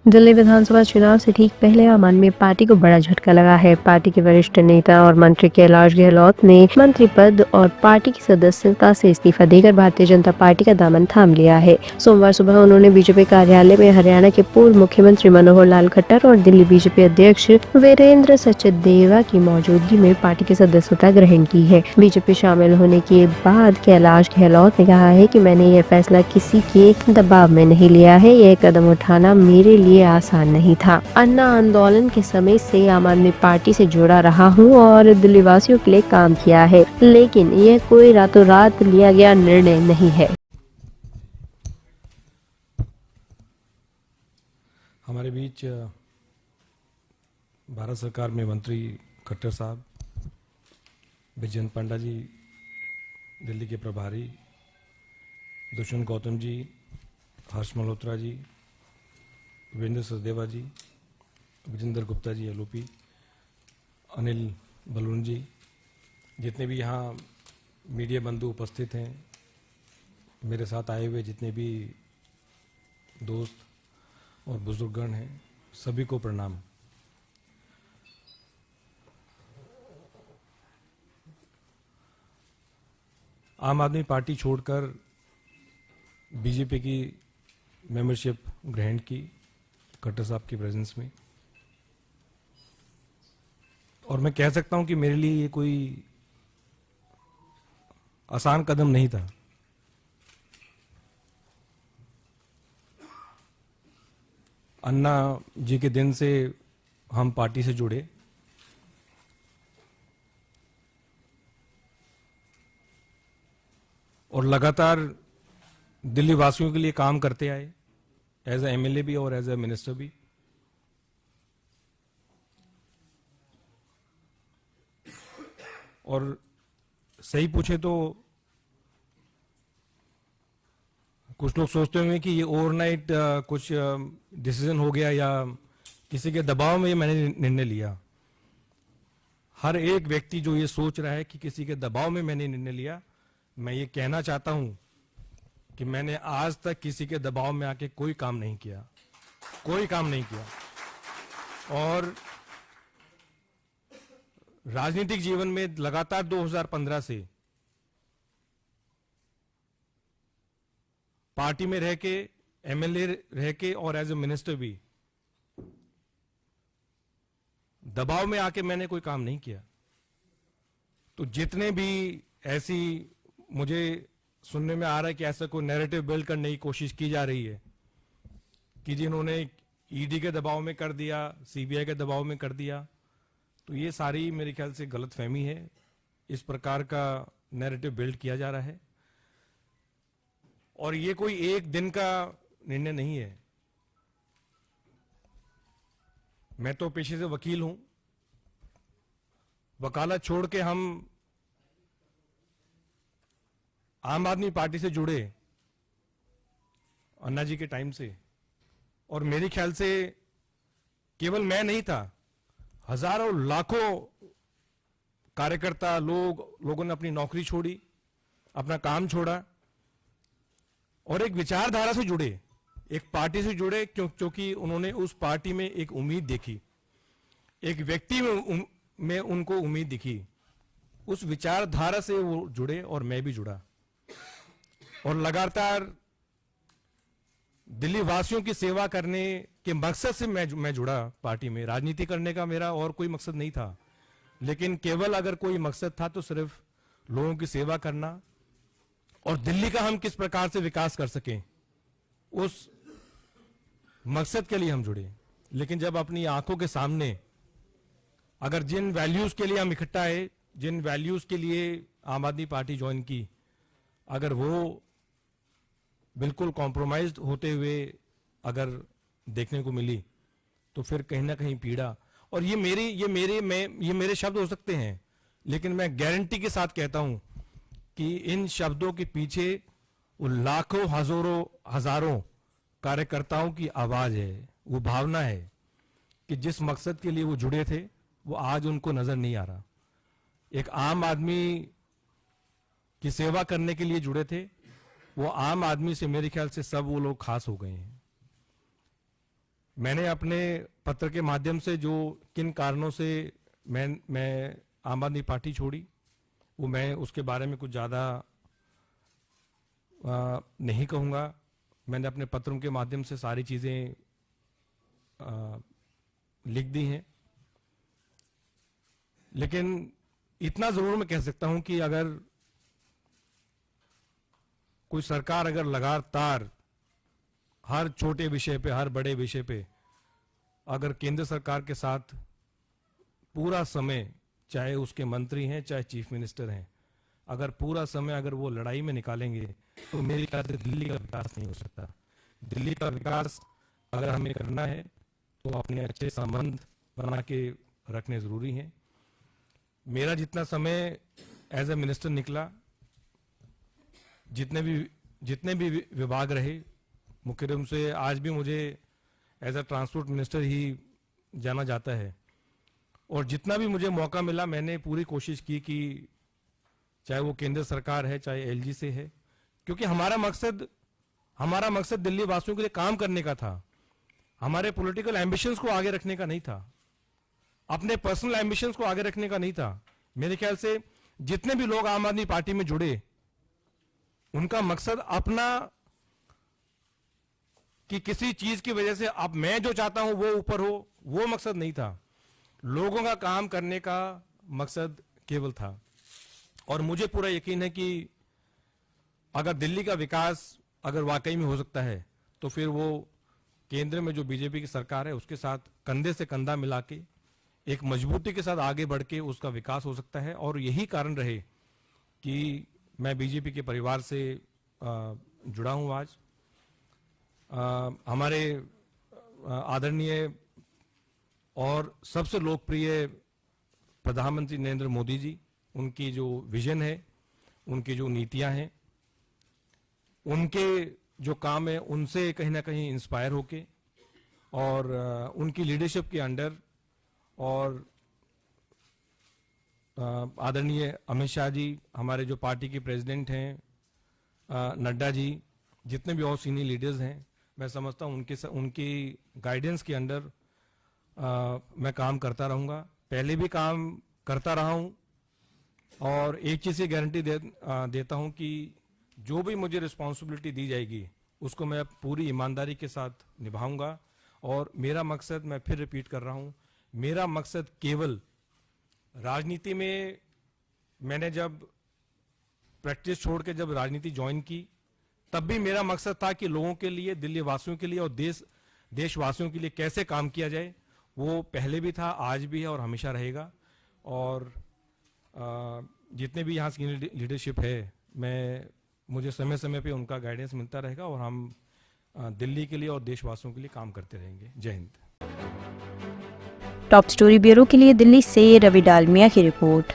दिल्ली विधानसभा चुनाव से ठीक पहले आम आदमी पार्टी को बड़ा झटका लगा है। पार्टी के वरिष्ठ नेता और मंत्री कैलाश गहलोत ने मंत्री पद और पार्टी की सदस्यता से इस्तीफा देकर भारतीय जनता पार्टी का दामन थाम लिया है। सोमवार सुबह उन्होंने बीजेपी कार्यालय में हरियाणा के पूर्व मुख्यमंत्री मनोहर लाल खट्टर और दिल्ली बीजेपी अध्यक्ष वीरेंद्र सचदेवा की मौजूदगी में पार्टी की सदस्यता ग्रहण की है। बीजेपी शामिल होने के बाद कैलाश गहलोत ने कहा है कि मैंने यह फैसला किसी के दबाव में नहीं लिया है। यह कदम उठाना मेरे लिए आसान नहीं था। अन्ना आंदोलन के समय से आम आदमी पार्टी से जुड़ा रहा हूं और दिल्ली वासियों के लिए काम किया है, लेकिन यह कोई रातों रात लिया गया निर्णय नहीं है। हमारे बीच भारत सरकार में मंत्री खट्टर साहब, बैजयंत पांडा जी दिल्ली के प्रभारी, दुष्यंत गौतम जी, हर्ष मल्होत्रा जी, वीरेंद्र सचदेवा जी, विजेंद्र गुप्ता जी एलओपी, अनिल बलून जी, जितने भी यहाँ मीडिया बंधु उपस्थित हैं, मेरे साथ आए हुए जितने भी दोस्त और बुजुर्गगण हैं, सभी को प्रणाम। आम आदमी पार्टी छोड़कर बीजेपी की मेंबरशिप ग्रहण की खट्टर साहब की प्रेजेंस में, और मैं कह सकता हूं कि मेरे लिए ये कोई आसान कदम नहीं था। अन्ना जी के दिन से हम पार्टी से जुड़े और लगातार दिल्ली वासियों के लिए काम करते आए, एज ए एमएलए भी और एज ए मिनिस्टर भी। और सही पूछे तो कुछ लोग सोचते होंगे कि ये ओवरनाइट कुछ डिसीजन हो गया या किसी के दबाव में ये मैंने निर्णय लिया। हर एक व्यक्ति जो ये सोच रहा है कि किसी के दबाव में मैंने निर्णय लिया, मैं ये कहना चाहता हूं कि मैंने आज तक किसी के दबाव में आके कोई काम नहीं किया, कोई काम नहीं किया। और राजनीतिक जीवन में लगातार 2015 से पार्टी में रह के, एमएलए रह के और एज ए मिनिस्टर भी दबाव में आके मैंने कोई काम नहीं किया। तो जितने भी ऐसी मुझे सुनने में आ रहा है कि ऐसा कोई नैरेटिव बिल्ड करने की कोशिश की जा रही है कि जिन्होंने ईडी के दबाव में कर दिया, सीबीआई के दबाव में कर दिया, तो ये सारी मेरे ख्याल से गलतफहमी है। इस प्रकार का नैरेटिव बिल्ड किया जा रहा है और ये कोई एक दिन का निर्णय नहीं है। मैं तो पेशे से वकील हूं, वकालत छोड़ के हम आम आदमी पार्टी से जुड़े अन्ना जी के टाइम से, और मेरे ख्याल से केवल मैं नहीं था, हजारों लाखों कार्यकर्ता लोगों ने अपनी नौकरी छोड़ी, अपना काम छोड़ा और एक विचारधारा से जुड़े, एक पार्टी से जुड़े, क्योंकि उन्होंने उस पार्टी में एक उम्मीद देखी, एक व्यक्ति में उनको उम्मीद दिखी। उस विचारधारा से वो जुड़े और मैं भी जुड़ा और लगातार दिल्ली वासियों की सेवा करने के मकसद से मैं जुड़ा पार्टी में। राजनीति करने का मेरा और कोई मकसद नहीं था, लेकिन केवल अगर कोई मकसद था तो सिर्फ लोगों की सेवा करना और दिल्ली का हम किस प्रकार से विकास कर सकें, उस मकसद के लिए हम जुड़े। लेकिन जब अपनी आंखों के सामने अगर जिन वैल्यूज के लिए हम इकट्ठा आए, जिन वैल्यूज के लिए आम आदमी पार्टी ज्वाइन की, अगर वो बिल्कुल कॉम्प्रोमाइज्ड होते हुए अगर देखने को मिली, तो फिर कहीं ना कहीं पीड़ा। और ये मेरे शब्द हो सकते हैं, लेकिन मैं गारंटी के साथ कहता हूं कि इन शब्दों के पीछे वो लाखों हजारों कार्यकर्ताओं की आवाज है, वो भावना है कि जिस मकसद के लिए वो जुड़े थे वो आज उनको नजर नहीं आ रहा। एक आम आदमी की सेवा करने के लिए जुड़े थे, वो आम आदमी से मेरे ख्याल से सब वो लोग खास हो गए हैं। मैंने अपने पत्र के माध्यम से जो किन कारणों से मैं आम आदमी पार्टी छोड़ी, वो मैं उसके बारे में कुछ ज़्यादा नहीं कहूँगा। मैंने अपने पत्रों के माध्यम से सारी चीज़ें लिख दी हैं, लेकिन इतना ज़रूर मैं कह सकता हूं कि अगर कोई सरकार अगर लगातार हर छोटे विषय पे, हर बड़े विषय पे अगर केंद्र सरकार के साथ पूरा समय, चाहे उसके मंत्री हैं चाहे चीफ मिनिस्टर हैं, अगर पूरा समय अगर वो लड़ाई में निकालेंगे तो मेरे ख्याल से दिल्ली का विकास नहीं हो सकता। दिल्ली का विकास अगर हमें करना है तो अपने अच्छे संबंध बना के रखने जरूरी हैं। मेरा जितना समय एज ए मिनिस्टर निकला, जितने भी विभाग रहे, मुख्य रूप से आज भी मुझे एज ए ट्रांसपोर्ट मिनिस्टर ही जाना जाता है, और जितना भी मुझे मौका मिला मैंने पूरी कोशिश की कि चाहे वो केंद्र सरकार है चाहे एलजी से है, क्योंकि हमारा मकसद दिल्ली वासियों के लिए काम करने का था। हमारे पॉलिटिकल एम्बिशंस को आगे रखने का नहीं था, अपने पर्सनल एम्बिशंस को आगे रखने का नहीं था। मेरे ख्याल से जितने भी लोग आम आदमी पार्टी में जुड़े, उनका मकसद अपना कि किसी चीज की वजह से अब मैं जो चाहता हूं वो ऊपर हो, वो मकसद नहीं था। लोगों का काम करने का मकसद केवल था। और मुझे पूरा यकीन है कि अगर दिल्ली का विकास अगर वाकई में हो सकता है तो फिर वो केंद्र में जो बीजेपी की सरकार है उसके साथ कंधे से कंधा मिला के एक मजबूती के साथ आगे बढ़ के उसका विकास हो सकता है। और यही कारण रहे कि मैं बीजेपी के परिवार से जुड़ा हूं। आज हमारे आदरणीय और सबसे लोकप्रिय प्रधानमंत्री नरेंद्र मोदी जी, उनकी जो विजन है, उनकी जो नीतियां हैं, उनके जो काम है, उनसे कहीं ना कहीं इंस्पायर होके और उनकी लीडरशिप के अंडर, और आदरणीय अमित शाह जी, हमारे जो पार्टी के प्रेसिडेंट हैं, नड्डा जी, जितने भी और सीनियर लीडर्स हैं, मैं समझता हूं उनकी गाइडेंस के अंडर मैं काम करता रहूंगा। पहले भी काम करता रहा हूं, और एक चीज की गारंटी देता हूं कि जो भी मुझे रिस्पॉन्सिबिलिटी दी जाएगी उसको मैं पूरी ईमानदारी के साथ निभाऊंगा। और मेरा मकसद, मैं फिर रिपीट कर रहा हूं, मेरा मकसद केवल राजनीति में, मैंने जब प्रैक्टिस छोड़ के जब राजनीति ज्वाइन की तब भी मेरा मकसद था कि लोगों के लिए, दिल्ली वासियों के लिए और देशवासियों के लिए कैसे काम किया जाए। वो पहले भी था, आज भी है और हमेशा रहेगा। और जितने भी यहाँ सीनियर लीडरशिप है, मुझे समय समय पे उनका गाइडेंस मिलता रहेगा और हम दिल्ली के लिए और देशवासियों के लिए काम करते रहेंगे। जय हिंद। टॉप स्टोरी ब्यूरो के लिए दिल्ली से रवि डालमिया की रिपोर्ट।